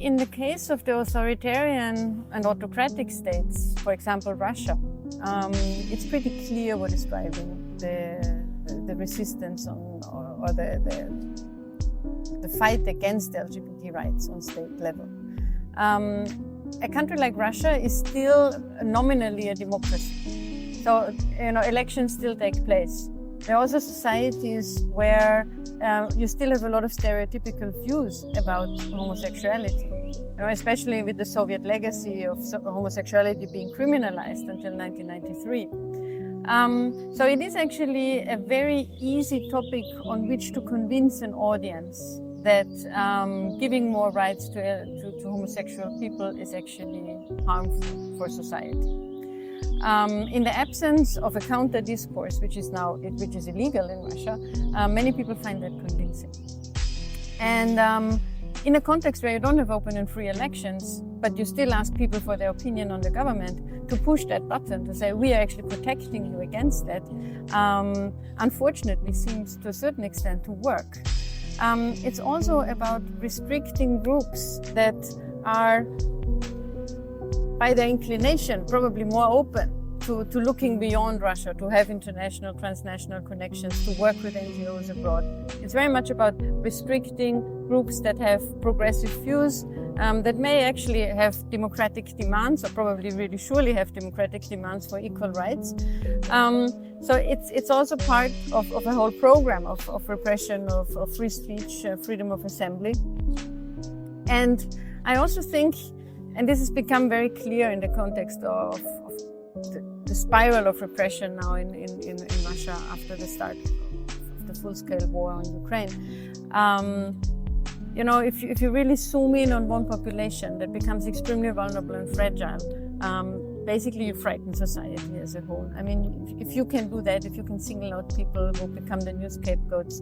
In the case of the authoritarian and autocratic states, for example Russia, it's pretty clear what is driving the resistance or the fight against LGBT rights on state level. A country like Russia is still nominally a democracy, so elections still take place. There are also societies where you still have a lot of stereotypical views about homosexuality, especially with the Soviet legacy of homosexuality being criminalized until 1993. So it is actually a very easy topic on which to convince an audience that giving more rights to homosexual people is actually harmful for society. In the absence of a counter discourse, which is illegal in Russia, many people find that convincing. And in a context where you don't have open and free elections, but you still ask people for their opinion on the government, to push that button to say we are actually protecting you against that, unfortunately seems to a certain extent to work. It's also about restricting groups that are, by their inclination, probably more open to looking beyond Russia, to have international, transnational connections, to work with NGOs abroad. It's very much about restricting groups that have progressive views, that may actually have democratic demands, or probably really surely have democratic demands for equal rights. So it's also part of a whole program of repression of free speech, freedom of assembly. And I also think, and this has become very clear in the context of the spiral of repression now in Russia after the start of the full-scale war on Ukraine. If you really zoom in on one population that becomes extremely vulnerable and fragile, basically you frighten society as a whole. I mean, if you can do that, if you can single out people who become the new scapegoats,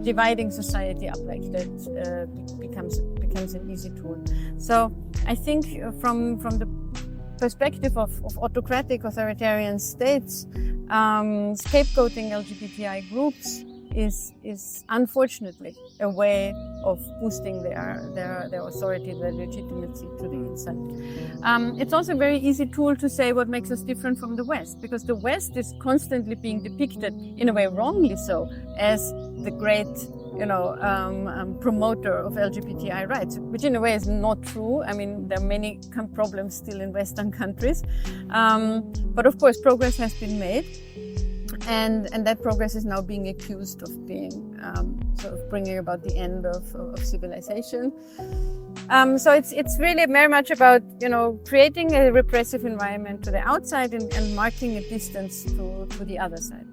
dividing society up like that becomes an easy tool. So I think from the perspective of autocratic authoritarian states, scapegoating LGBTI groups is unfortunately a way of boosting their authority, their legitimacy to the inside. It's also a very easy tool to say what makes us different from the West, because the West is constantly being depicted, in a way wrongly so, as the great promoter of LGBTI rights, which in a way is not true. I mean, there are many problems still in Western countries. But of course, progress has been made. And that progress is now being accused of being sort of bringing about the end of civilization. So it's really very much about creating a repressive environment to the outside and marking a distance to the other side.